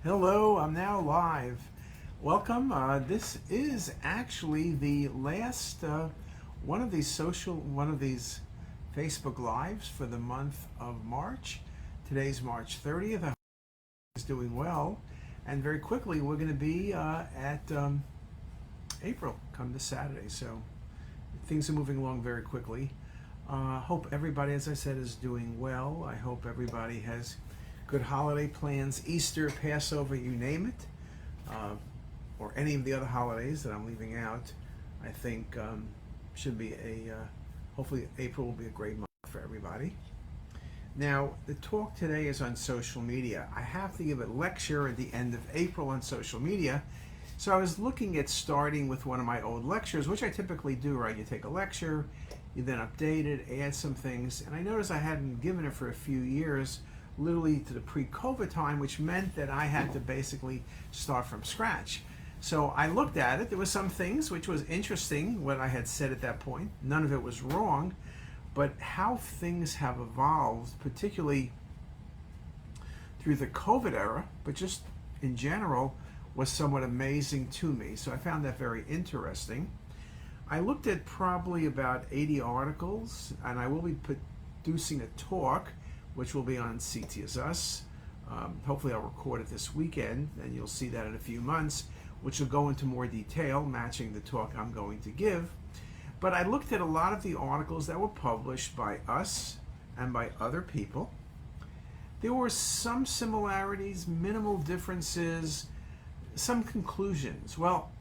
Hello, I'm now live. Welcome. This is actually the last one of these Facebook Lives for the month of March. Today's March 30th. I hope is doing well. And very quickly, we're going to be at April, come this Saturday. So things are moving along very quickly. Hope everybody, as I said, is doing well. I hope everybody has good holiday plans, Easter, Passover, you name it, or any of the other holidays that I'm leaving out. I think should be hopefully April will be a great month for everybody. Now, the talk today is on social media. I have to give a lecture at the end of April on social media. So I was looking at starting with one of my old lectures, which I typically do, right? You take a lecture, you then update it, add some things. And I noticed I hadn't given it for a few years, literally to the pre-COVID time, which meant that I had to basically start from scratch. So I looked at it. There were some things which was interesting, what I had said at that point. None of it was wrong, but how things have evolved, particularly through the COVID era, but just in general, was somewhat amazing to me. So I found that very interesting. I looked at probably about 80 articles, and I will be producing a talk which will be on CTisus. Hopefully I'll record it this weekend, and you'll see that in a few months, which will go into more detail, matching the talk I'm going to give. But I looked at a lot of the articles that were published by us and by other people. There were some similarities, minimal differences, some conclusions. Well,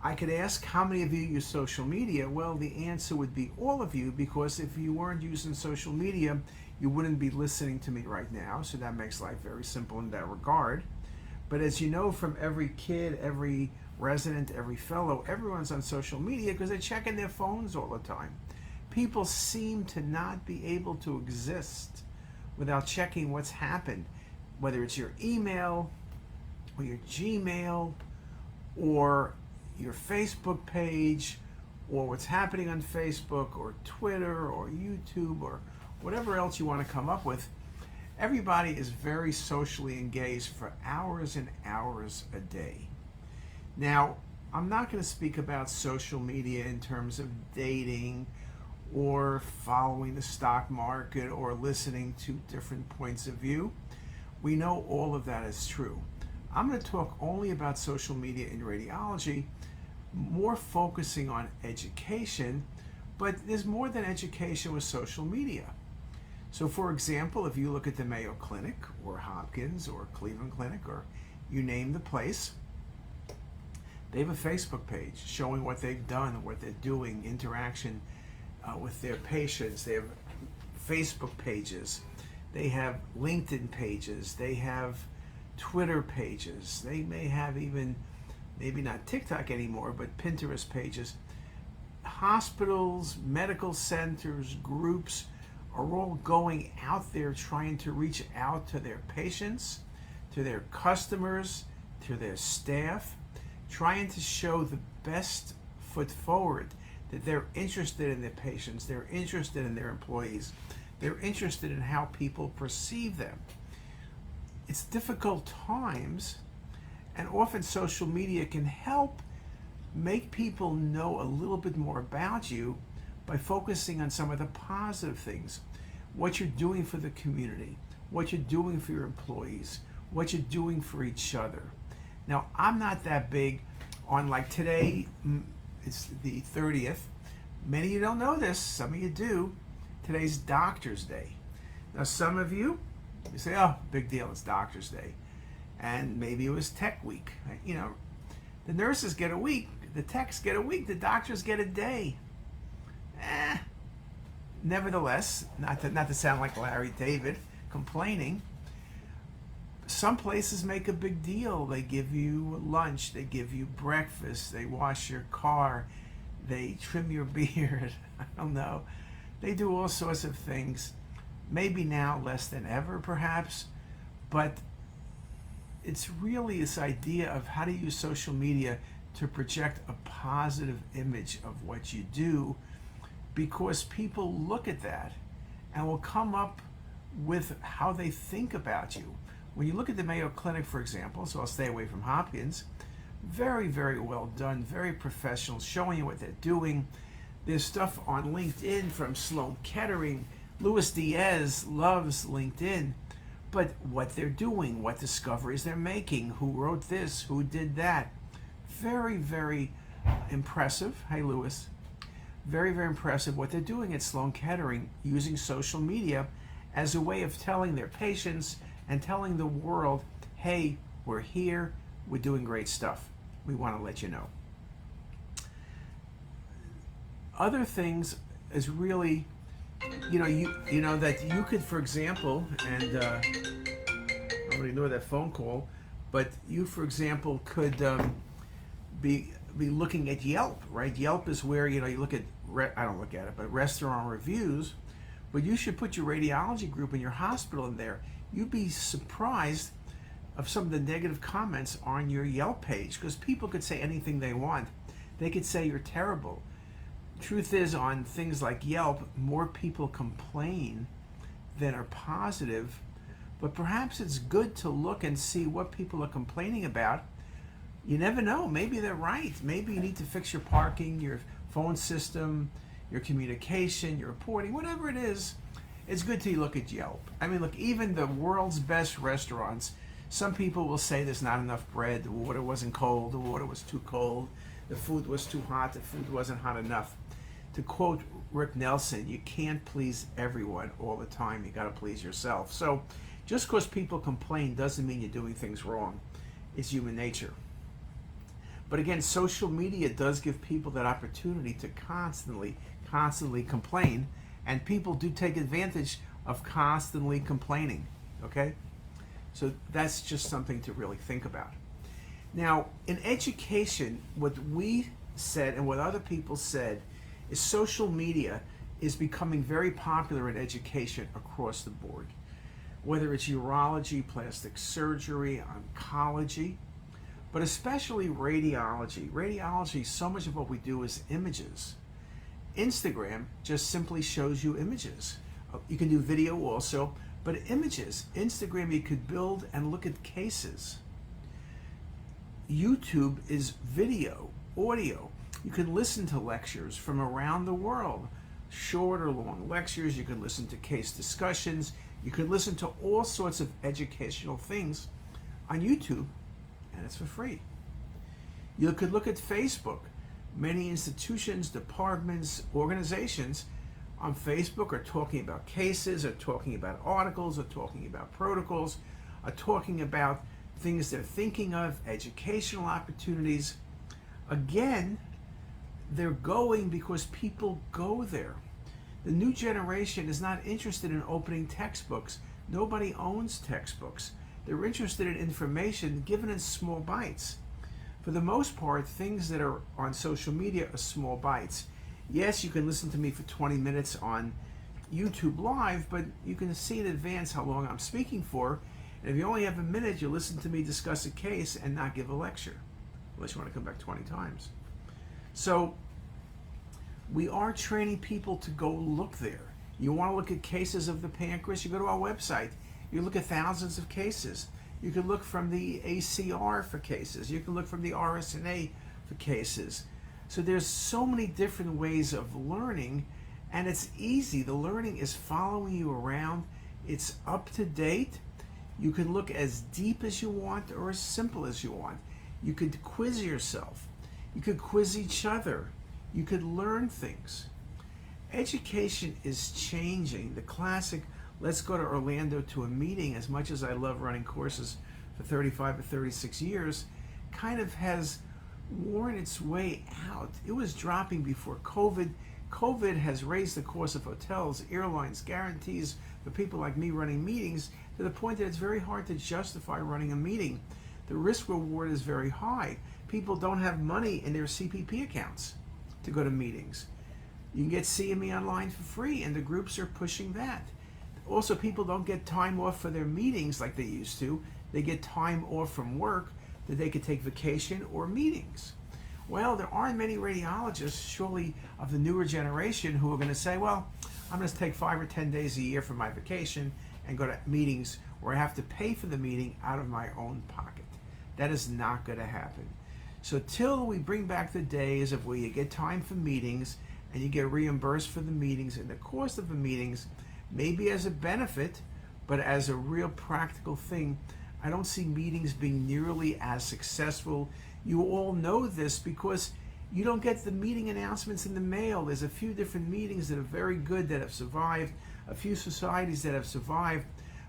I could ask how many of you use social media. Well, the answer would be all of you, because if you weren't using social media, you wouldn't be listening to me right now. So that makes life very simple in that regard. But as you know, from every kid, every resident, every fellow, everyone's on social media because they're checking their phones all the time. People seem to not be able to exist without checking what's happened, whether it's your email or your Gmail or your Facebook page, or what's happening on Facebook or Twitter or YouTube or whatever else you want to come up with. Everybody is very socially engaged for hours and hours a day. Now, I'm not going to speak about social media in terms of dating or following the stock market or listening to different points of view. We know all of that is true. I'm going to talk only about social media in radiology, more focusing on education, but there's more than education with social media. So for example, if you look at the Mayo Clinic or Hopkins or Cleveland Clinic, or you name the place, they have a Facebook page showing what they've done, what they're doing, interaction with their patients. They have Facebook pages. They have LinkedIn pages. They have Twitter pages. They may have even, maybe not TikTok anymore, but Pinterest pages. Hospitals, medical centers, groups are all going out there trying to reach out to their patients, to their customers, to their staff, trying to show the best foot forward, that they're interested in their patients, they're interested in their employees, they're interested in how people perceive them. It's difficult times, and often social media can help make people know a little bit more about you by focusing on some of the positive things, what you're doing for the community, what you're doing for your employees, what you're doing for each other. Now, I'm not that big on, like today, it's the 30th. Many of you don't know this, some of you do. Today's Doctor's Day. Now, some of you say, oh, big deal, it's Doctor's Day. And maybe it was Tech Week. You know, the nurses get a week, the techs get a week, the doctors get a day. Nevertheless, not to sound like Larry David complaining, some places make a big deal. They give you lunch, they give you breakfast, they wash your car, they trim your beard, I don't know. They do all sorts of things, maybe now less than ever perhaps, but it's really this idea of how to use social media to project a positive image of what you do, because people look at that and will come up with how they think about you. When you look at the Mayo Clinic, for example, so I'll stay away from Hopkins, very, very well done, very professional, showing you what they're doing. There's stuff on LinkedIn from Sloan Kettering. Luis Diaz loves LinkedIn. But what they're doing, what discoveries they're making, who wrote this, who did that. Very, very impressive. Hey, Luis. Very, very impressive what they're doing at Sloan Kettering, using social media as a way of telling their patients and telling the world, hey, we're here, we're doing great stuff. We want to let you know. Other things is really, you know that you could, for example, and I'm going to ignore that phone call, but you, for example, could be looking at Yelp, right? Yelp is where, you look at, I don't look at it, but restaurant reviews, but you should put your radiology group in your hospital in there. You'd be surprised of some of the negative comments on your Yelp page, because people could say anything they want. They could say you're terrible. Truth is, on things like Yelp, more people complain than are positive, but perhaps it's good to look and see what people are complaining about. You never know, maybe they're right. Maybe you need to fix your parking, your phone system, your communication, your reporting, whatever it is. It's good to look at Yelp. I mean, look, even the world's best restaurants, some people will say there's not enough bread, the water wasn't cold, the water was too cold, the food was too hot, the food wasn't hot enough. To quote Rick Nelson, you can't please everyone all the time. You got to please yourself. So just because people complain doesn't mean you're doing things wrong. It's human nature. But again, social media does give people that opportunity to constantly complain, and people do take advantage of constantly complaining, okay? So that's just something to really think about. Now, in education, what we said and what other people said is social media is becoming very popular in education across the board. Whether it's urology, plastic surgery, oncology, but especially radiology. Radiology, so much of what we do is images. Instagram just simply shows you images. You can do video also, but images. Instagram, you could build and look at cases. YouTube is video, audio. You can listen to lectures from around the world, short or long lectures. You can listen to case discussions. You can listen to all sorts of educational things on YouTube, and it's for free. You could look at Facebook. Many institutions, departments, organizations on Facebook are talking about cases, are talking about articles, are talking about protocols, are talking about things they're thinking of, educational opportunities. Again, they're going because people go there. The new generation is not interested in opening textbooks. Nobody owns textbooks. They're interested in information given in small bites. For the most part, things that are on social media are small bites. Yes, you can listen to me for 20 minutes on YouTube Live, but you can see in advance how long I'm speaking for. And if you only have a minute, you listen to me discuss a case and not give a lecture, unless you want to come back 20 times. So we are training people to go look there. You want to look at cases of the pancreas, you go to our website. You look at thousands of cases. You can look from the ACR for cases. You can look from the RSNA for cases. So there's so many different ways of learning, and it's easy. The learning is following you around. It's up to date. You can look as deep as you want or as simple as you want. You could quiz yourself. You could quiz each other. You could learn things. Education is changing. The classic, let's go to Orlando to a meeting, as much as I love running courses for 35 or 36 years, kind of has worn its way out. It was dropping before COVID. COVID has raised the cost of hotels, airlines, guarantees for people like me running meetings to the point that it's very hard to justify running a meeting. The risk reward is very high. People don't have money in their CPP accounts to go to meetings. You can get CME online for free, and the groups are pushing that. Also, people don't get time off for their meetings like they used to. They get time off from work that they could take vacation or meetings. Well, there aren't many radiologists, surely, of the newer generation who are going to say, well, I'm going to take 5 or 10 days a year for my vacation and go to meetings where I have to pay for the meeting out of my own pocket. That is not going to happen. So till we bring back the days of where you get time for meetings and you get reimbursed for the meetings and the cost of the meetings, maybe as a benefit, but as a real practical thing, I don't see meetings being nearly as successful. You all know this because you don't get the meeting announcements in the mail. There's a few different meetings that are very good that have survived, a few societies that have survived,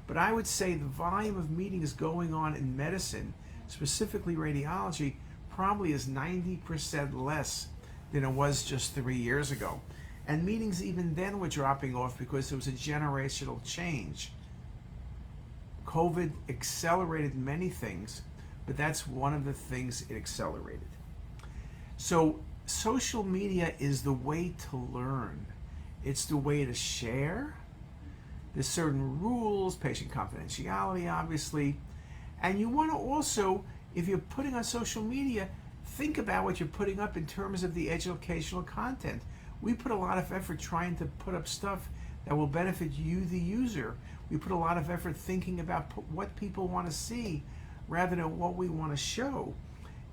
but I would say the volume of meetings going on in medicine, specifically radiology, probably is 90% less than it was just 3 years ago. And meetings even then were dropping off because there was a generational change. COVID accelerated many things, but that's one of the things it accelerated. So social media is the way to learn. It's the way to share. There's certain rules, patient confidentiality, obviously. And you want to also, if you're putting on social media, think about what you're putting up in terms of the educational content. We put a lot of effort trying to put up stuff that will benefit you, the user. We put a lot of effort thinking about what people want to see rather than what we want to show.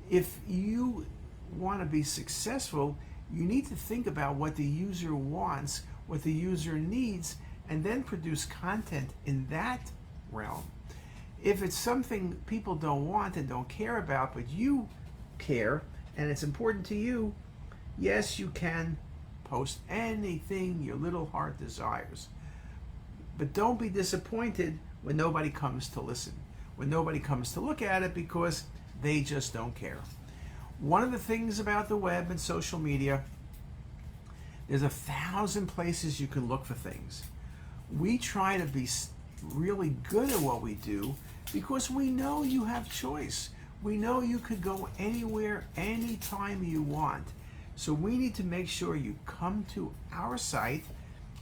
If you want to be successful, you need to think about what the user wants, what the user needs, and then produce content in that realm. If it's something people don't want and don't care about, but you care and it's important to you, yes, you can post anything your little heart desires. But don't be disappointed when nobody comes to listen, when nobody comes to look at it because they just don't care. One of the things about the web and social media, there's 1,000 places you can look for things. We try to be really good at what we do because we know you have choice. We know you could go anywhere, anytime you want. So we need to make sure you come to our site,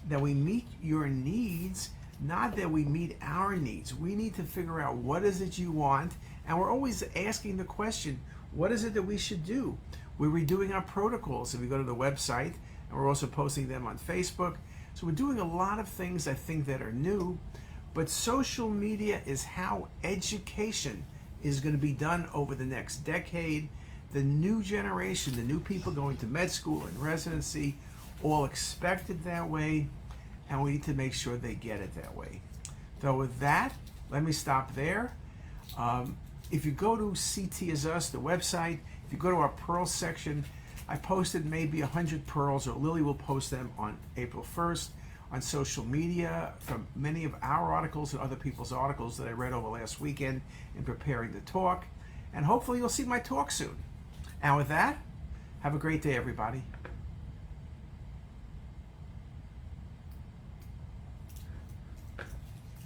that we meet your needs, not that we meet our needs. We need to figure out what is it you want, and we're always asking the question, what is it that we should do? We're redoing our protocols if we go to the website, and we're also posting them on Facebook. So we're doing a lot of things, I think, that are new, but social media is how education is going to be done over the next decade. The new generation, the new people going to med school and residency, all expect it that way, and we need to make sure they get it that way. So with that, let me stop there. If you go to CTisus, the website, if you go to our Pearls section, I posted maybe 100 pearls, or Lily will post them on April 1st on social media from many of our articles and other people's articles that I read over last weekend in preparing the talk. And hopefully you'll see my talk soon. And with that, have a great day, everybody.